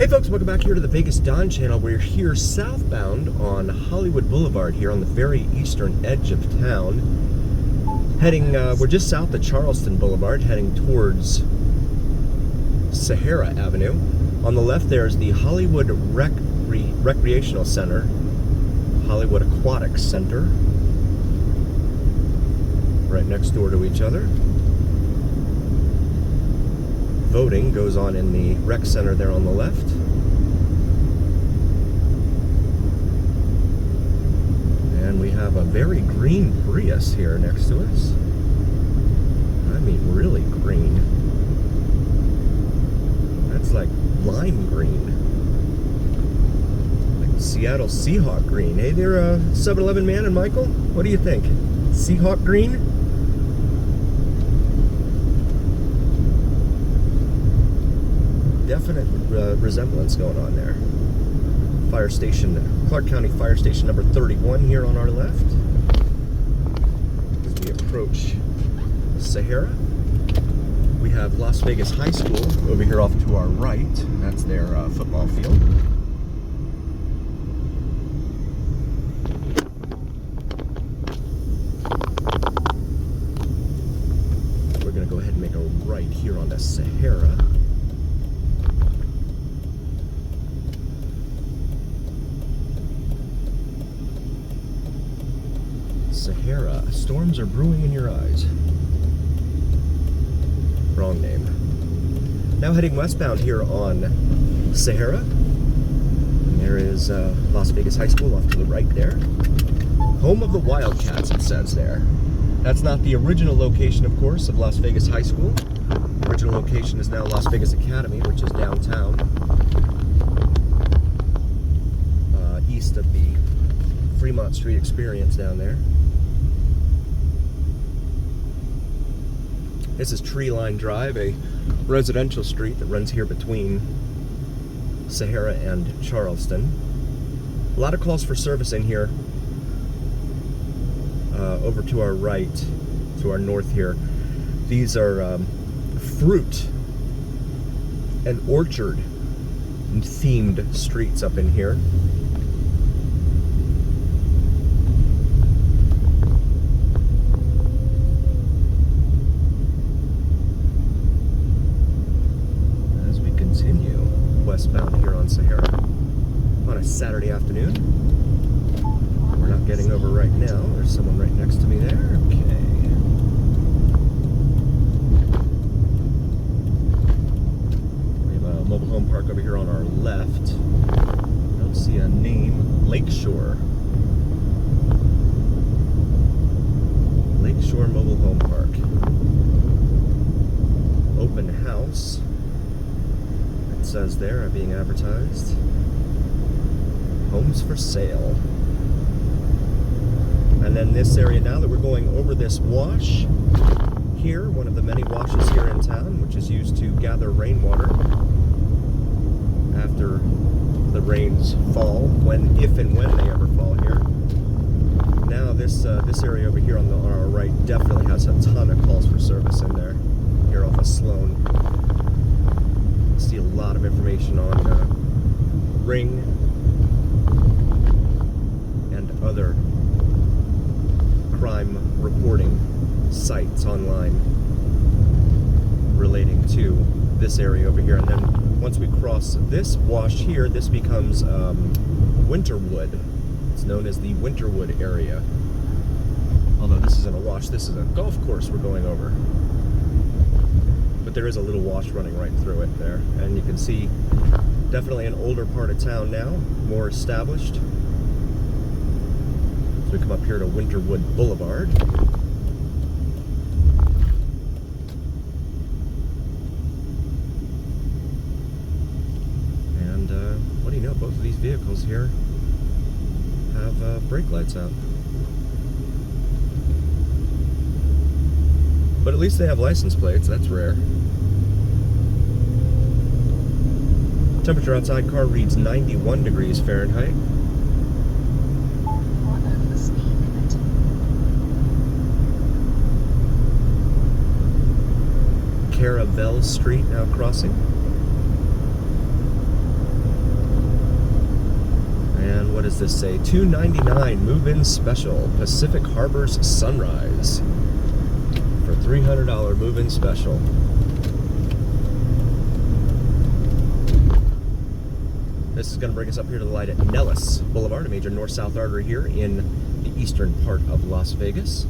Hey folks, welcome back here to the Vegas Dawn Channel. We're here southbound on Hollywood Boulevard here on the very eastern edge of town. We're just south of Charleston Boulevard, heading towards Sahara Avenue. On the left there is the Hollywood Recreational Center, Hollywood Aquatic Center, right next door to each other. Voting goes on in the rec center there on the left. And we have a very green Prius here next to us. I mean, really green. That's like lime green. Like Seattle Seahawk green. Hey there, 7-Eleven man and Michael. What do you think? Seahawk green? Definite resemblance going on there. Fire station, Clark County Fire Station number 31 here on our left. As we approach Sahara, we have Las Vegas High School over here off to our right. That's their football field. We're going to go ahead and make a right here onto Sahara. Sahara. Storms are brewing in your eyes. Wrong name. Now heading westbound here on Sahara. And there is Las Vegas High School off to the right there. Home of the Wildcats, it says there. That's not the original location, of course, of Las Vegas High School. The original location is now Las Vegas Academy, which is downtown. East of the Fremont Street Experience down there. This is Tree Line Drive, a residential street that runs here between Sahara and Charleston. A lot of calls for service in here. Over to our right, to our north here. These are fruit and orchard themed streets up in here. Westbound here on Sahara on a Saturday afternoon. We're not getting over right now. There's someone right next to me there. Okay. We have a mobile home park over here on our left. I don't see a name. Lakeshore. Lakeshore Mobile Home Park. Open house. Says there are being advertised. Homes for sale. And then this area now that we're going over this wash here, one of the many washes here in town, which is used to gather rainwater after the rains fall, if and when they ever fall here. Now this area over here on our right definitely has a ton of calls for service in there. Here off of Sloan. See a lot of information on Ring and other crime reporting sites online relating to this area over here. And then once we cross this wash here, this becomes Winterwood. It's known as the Winterwood area. Although this isn't a wash, this is a golf course we're going over. But there is a little wash running right through it there. And you can see definitely an older part of town now, more established. So we come up here to Winterwood Boulevard. And what do you know, both of these vehicles here have brake lights out. But at least they have license plates, that's rare. Temperature outside car reads 91 degrees Fahrenheit. Caravelle Street now crossing. What does this say? $2.99 move-in special. Pacific Harbor's Sunrise. For $300 move-in special. This is going to bring us up here to the light at Nellis Boulevard, a major north-south artery here in the eastern part of Las Vegas.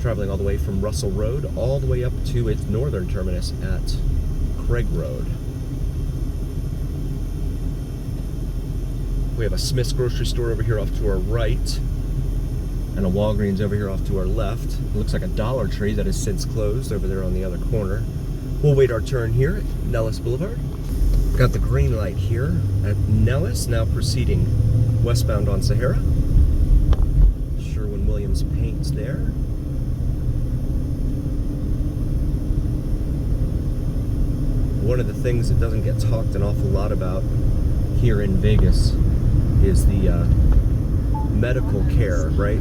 Traveling all the way from Russell Road all the way up to its northern terminus at Craig Road. We have a Smith's grocery store over here off to our right, and a Walgreens over here off to our left. It looks like a Dollar Tree that has since closed over there on the other corner. We'll wait our turn here at Nellis Boulevard. Got the green light here at Nellis, now proceeding westbound on Sahara. Sherwin-Williams paints there. One of the things that doesn't get talked an awful lot about here in Vegas is the medical care, right?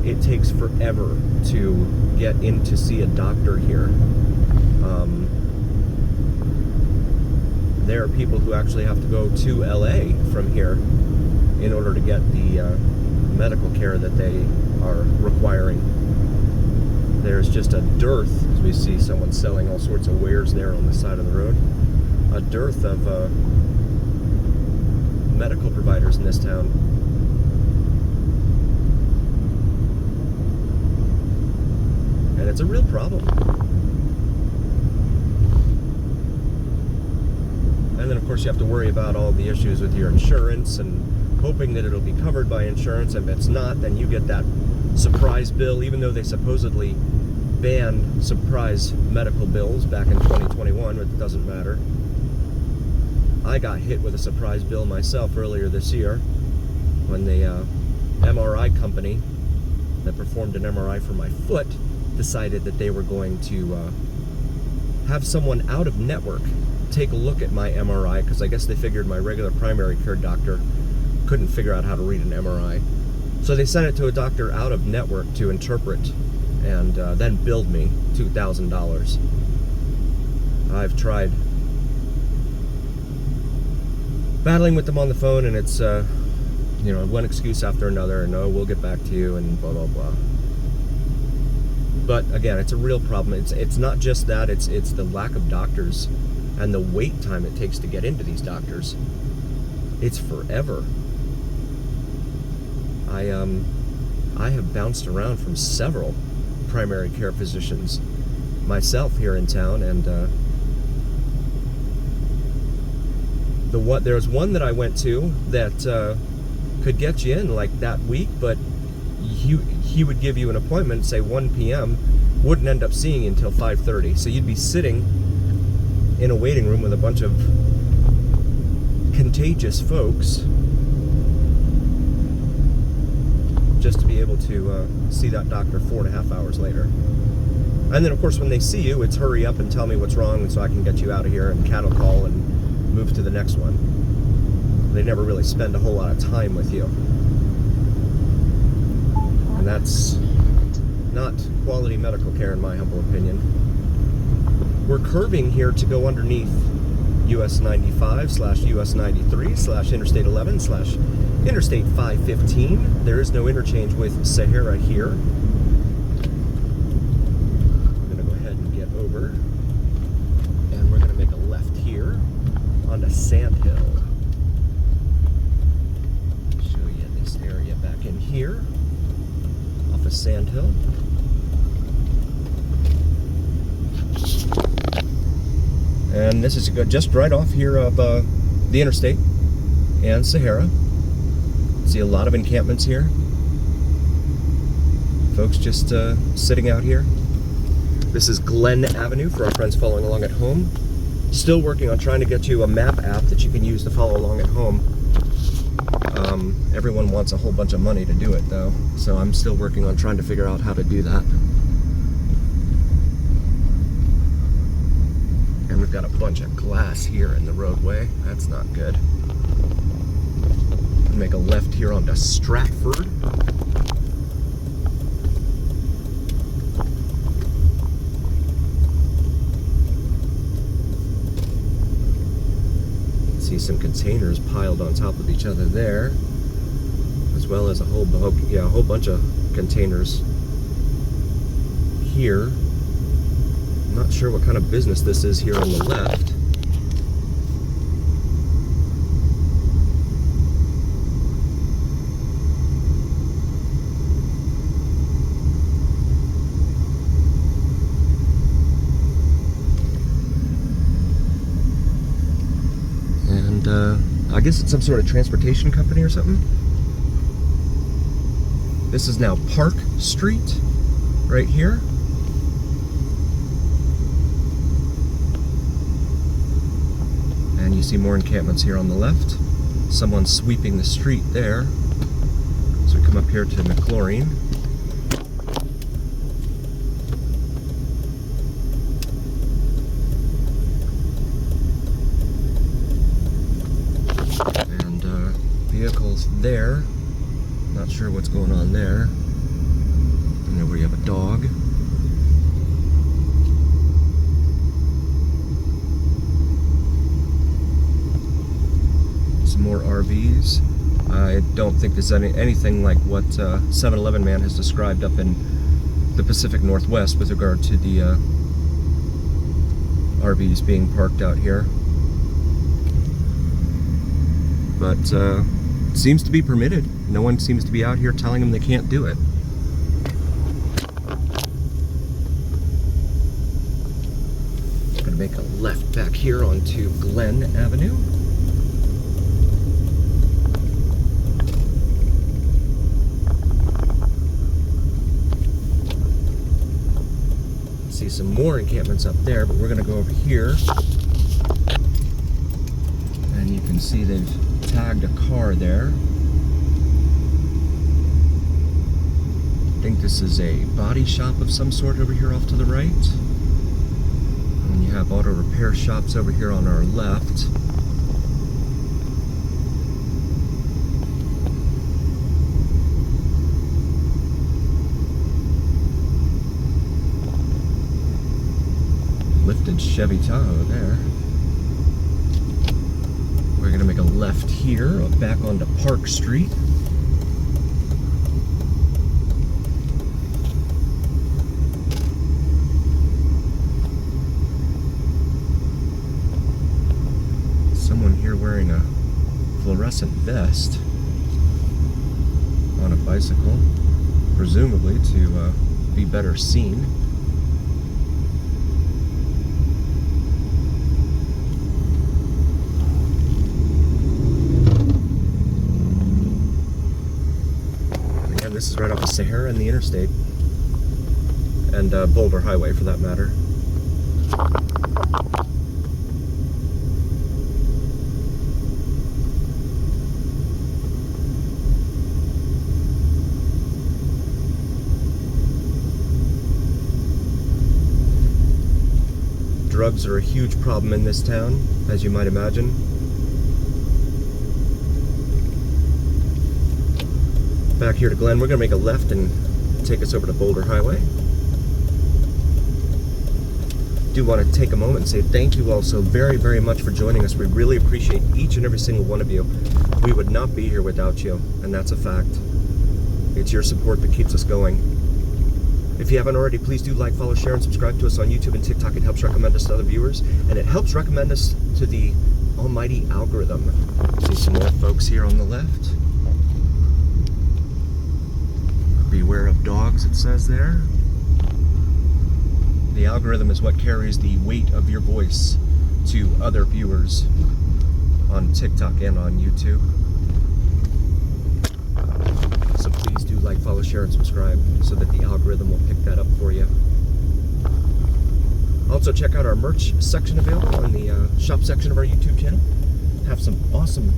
It takes forever to get in to see a doctor here. There are people who actually have to go to LA from here in order to get the medical care that they are requiring. There's just a dearth, as we see someone selling all sorts of wares there on the side of the road, a dearth of medical providers in this town. And it's a real problem. And then of course you have to worry about all the issues with your insurance and hoping that it'll be covered by insurance, and if it's not, then you get that surprise bill, even though they supposedly banned surprise medical bills back in 2021, but it doesn't matter. I got hit with a surprise bill myself earlier this year when the MRI company that performed an MRI for my foot decided that they were going to have someone out of network take a look at my MRI, because I guess they figured my regular primary care doctor couldn't figure out how to read an MRI. So they sent it to a doctor out of network to interpret, and then billed me $2,000. I've tried battling with them on the phone, and it's one excuse after another, and oh, we'll get back to you, and blah blah blah. But again, it's a real problem. It's not just that, it's the lack of doctors and the wait time it takes to get into these doctors. It's forever. I have bounced around from several primary care physicians myself here in town, and there's one that I went to that could get you in like that week, but he would give you an appointment, say 1 p.m., wouldn't end up seeing you until 5:30. So you'd be sitting in a waiting room with a bunch of contagious folks just to be able to see that doctor 4.5 hours later. And then of course when they see you, it's hurry up and tell me what's wrong so I can get you out of here and cattle call and move to the next one. They never really spend a whole lot of time with you. And that's not quality medical care in my humble opinion. We're curving here to go underneath US 95/US 93/Interstate 11/Interstate 515. There is no interchange with Sahara here. I'm going to go ahead and get over, and we're going to make a left here onto Sand Hill. Show you this area back in here off of Sand Hill. And this is just right off here of the interstate and Sahara. See a lot of encampments here. Folks just sitting out here. This is Glen Avenue for our friends following along at home. Still working on trying to get you a map app that you can use to follow along at home. Everyone wants a whole bunch of money to do it though, so I'm still working on trying to figure out how to do that. And we've got a bunch of glass here in the roadway. That's not good. Make a left here onto Stratford. see some containers piled on top of each other there, as well as a whole bunch of containers here. I'm not sure what kind of business this is here on the left. I guess it's some sort of transportation company or something. This is now Park Street, right here. And you see more encampments here on the left. Someone's sweeping the street there. So we come up here to McLaurin. Vehicles there. Not sure what's going on there. And there we have a dog. Some more RVs. I don't think there's anything like what 7-Eleven man has described up in the Pacific Northwest with regard to the RVs being parked out here. But seems to be permitted. No one seems to be out here telling them they can't do it. I'm gonna make a left back here onto Glen Avenue. See some more encampments up there, but we're gonna go over here. And you can see they've tagged a car there. I think this is a body shop of some sort over here off to the right. And you have auto repair shops over here on our left. Lifted Chevy Tahoe there. We're going to make a left here, back onto Park Street. Someone here wearing a fluorescent vest on a bicycle, presumably to be better seen. This is right off of Sahara and the interstate, and Boulder Highway for that matter. Drugs are a huge problem in this town, as you might imagine. Back here to Glen, we're going to make a left and take us over to Boulder Highway. Do want to take a moment and say thank you all so very, very much for joining us. We really appreciate each and every single one of you. We would not be here without you, and that's a fact. It's your support that keeps us going. If you haven't already, please do like, follow, share, and subscribe to us on YouTube and TikTok. It helps recommend us to other viewers, and it helps recommend us to the almighty algorithm. See some more folks here on the left. Beware of dogs, it says there. The algorithm is what carries the weight of your voice to other viewers on TikTok and on YouTube. So please do like, follow, share, and subscribe so that the algorithm will pick that up for you. Also check out our merch section available on the shop section of our YouTube channel. Have some awesome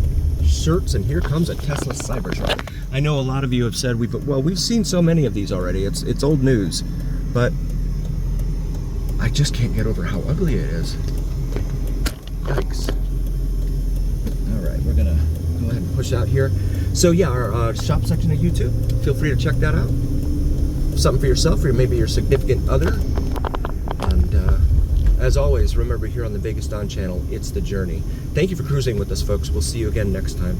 shirts, and here comes a Tesla Cybertruck. I know a lot of you have said we've seen so many of these already. It's old news, but I just can't get over how ugly it is. Yikes. All right, we're gonna go ahead and push out here. So yeah, our shop section of YouTube, feel free to check that out. Something for yourself or maybe your significant other. And As always, remember here on the Vegas Don channel, it's the journey. Thank you for cruising with us, folks. We'll see you again next time.